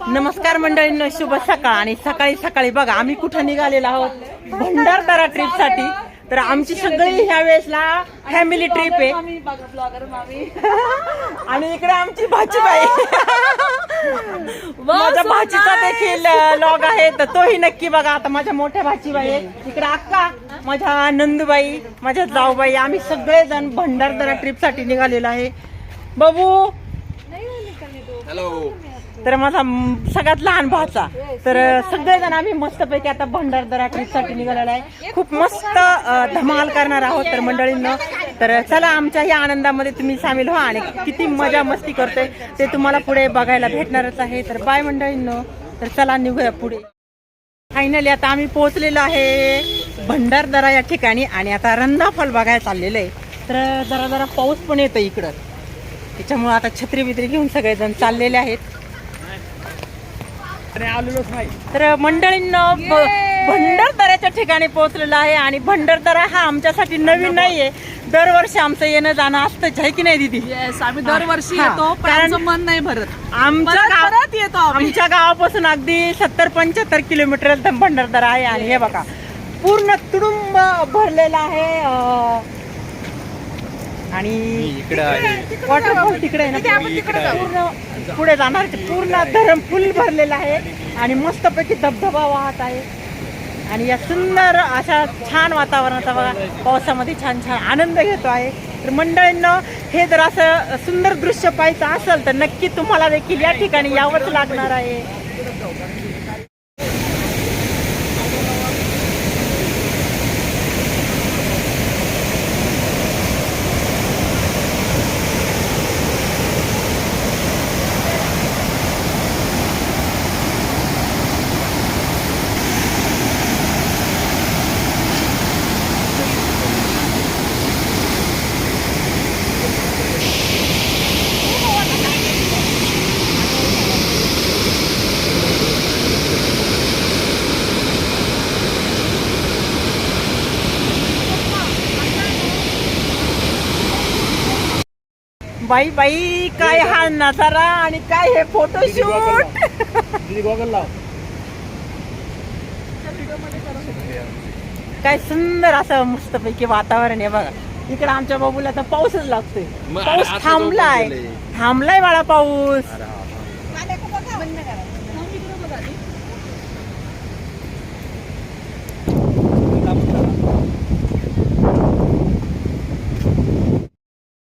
नमस्कार मंडळींनो, शुभ सकाळ. आणि सकाळी सकाळी बघा आम्ही कुठं निघालेलो आहोत, भंडारदरा ट्रिप साठी. तर आमची सगळी ह्या वेळेसला फॅमिली ट्रिप आहे. आणि इकडे आमची भाचीबाई, माझ्या भाचीचा देखील लॉग आहे, तर तोही नक्की बघा. आता माझ्या मोठ्या भाचीबाई आहे, इकडे अक्का, माझ्या नंदूबाई, माझ्या जाऊबाई, आम्ही सगळेजण भंडारदरा ट्रिप साठी निघालेलो आहे. बाबू हॅलो. तर माझा सगळ्यात लहान भाचा. तर सगळेजण आम्ही मस्तपैकी आता भंडारदरा ट्रिप साठी निघालेला आहे. खूप मस्त धमाल करणार आहोत. तर मंडळींनो, तर चला आमच्या या आनंदामध्ये तुम्ही सामील व्हा आणि किती मजा मस्ती करतोय ते तुम्हाला पुढे बघायला भेटणारच आहे. तर बाय मंडळींनो, तर चला निघूया पुढे. फायनली आता आम्ही पोहोचलेलो आहे भंडारदरा या ठिकाणी आणि आता रंदाफल बघायला चाललेलं आहे. तर जरा जरा पाऊस पण येतो इकडं, त्याच्यामुळे आता छत्री बित्री घेऊन सगळेजण चाललेले आहेत. तर मंडळींनो, भंडारदऱ्याच्या ठिकाणी पोहोचलेलो आहे. आणि भंडारदरा हा आमच्यासाठी नवीन नाहीये, दरवर्षी आमचं येणं जाणं असतंच, आहे की नाही दीदी? आम्ही दरवर्षी येतो, कारण मन नाही भरत. आमच्या गावापासून अगदी 70-75 किलोमीटर भंडारदरा आहे. आणि हे बघा पूर्ण तुडुंब भरलेला आहे. आणि वॉटरफॉल तिकडे आहे ना, पूर्ण पुढे जाणार, पूर्ण धरण फुल भरलेलं आहे आणि मस्तपैकी धबधबा वाहत आहे. आणि या सुंदर अशा छान वातावरणाचा बघा, पावसामध्ये छान छान आनंद घेतो आहे. तर मंडळींनो, हे जर असं सुंदर दृश्य पाहायचं असेल तर नक्की तुम्हाला देखील या ठिकाणी यावंच लागणार आहे. बाई बाई, काय हा नजारा आणि काय हे फोटोशूट. काय सुंदर असं मस्तपैकी वातावरण आहे बघा. इकडे आमच्या बाबूला तर पाऊसच लागतोय. पाऊस थांबलाय बाळा, पाऊस.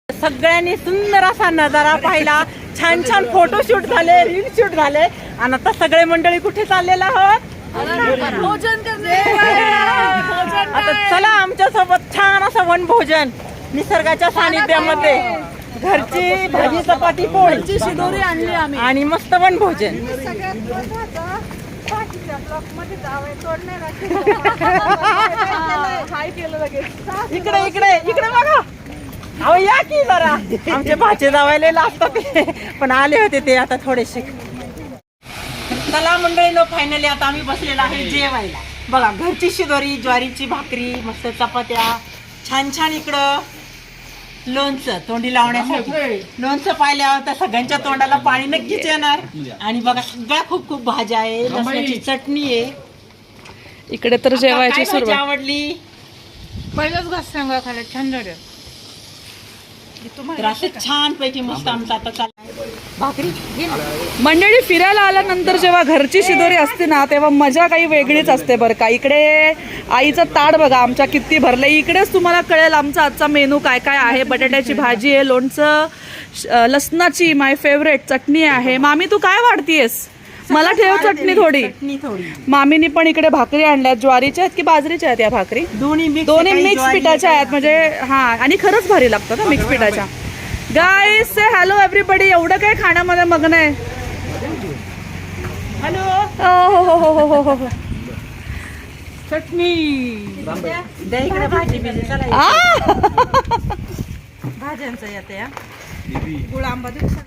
सगळ्यांनी सुंदर असा नजारा पाहिला, छान छान फोटोशूट झाले, रील शूट झाले. आणि आता सगळे मंडळी कुठे चाललेला आहोत? भोजन करणे. आता चला आमच्या सोबत छान असं वनभोजन निसर्गाच्या सानिध्यामध्ये, घरची भाजी चपाती पोळी शिदोरी आणली आम्ही आणि मस्त वनभोजन. इकडे इकडे इकडे बघा, अहो या की जरा. आमचे भाचे जावायला लागतात पण आले होते ते आता थोडेसे. चला मंडळीनो, फायनली आता आम्ही बसलेलो आहे जेवायला. बघा घरची शिदोरी, ज्वारीची भाकरी, मस्त चपात्या, छान छान. इकडं लोणचं तोंडी लावण्यासाठी. लोणचं पाहिल्यावर तर सगळ्यांच्या तोंडाला पाणी नक्कीच येणार. आणि बघा सगळ्या खूप खूप भाज्या आहे, लसणाची चटणी आहे. इकडे तर जेवायची सुरुवात. आवडली पहिलाच घास सांगा खायला छान झालं. तर असं छान पैकी मस्त आमचं आता चाललंय. भाकरी मंडळी, फिरायला आल्यानंतर जेव्हा घरची शिदोरी असते ना, तेव्हा मजा काही वेगळीच असते बरं का. इकडे आईचं ताट बघा आमच्या किती भरलं. इकडेच तुम्हाला कळेल आमचा आजचा मेनू काय काय आहे. बटाट्याची भाजी आहे, लोणचं, लसणाची माय फेवरेट चटणी आहे. मामी तू काय वाढतीयस? मला ठेव चटणी थोडी. मामीनी पण इकडे भाकरी आणल्यात. ज्वारीच्या आहेत की बाजरीच्या आहेत या भाकरी? दोन्ही मिक्स पिठाच्या आहेत. म्हणजे हा, आणि खरंच भारी लागतं ना मिक्स पिठाच्या. गाईज से हॅलो एव्हरीबडी. एवढं काय खाण्यामध्ये मग्न आहे. हॅलो. हो हो हो हो हो हो. चटणी द्या इकडे, भाजी बिजी चला. भाज्यांचं येते गुळ आंबा.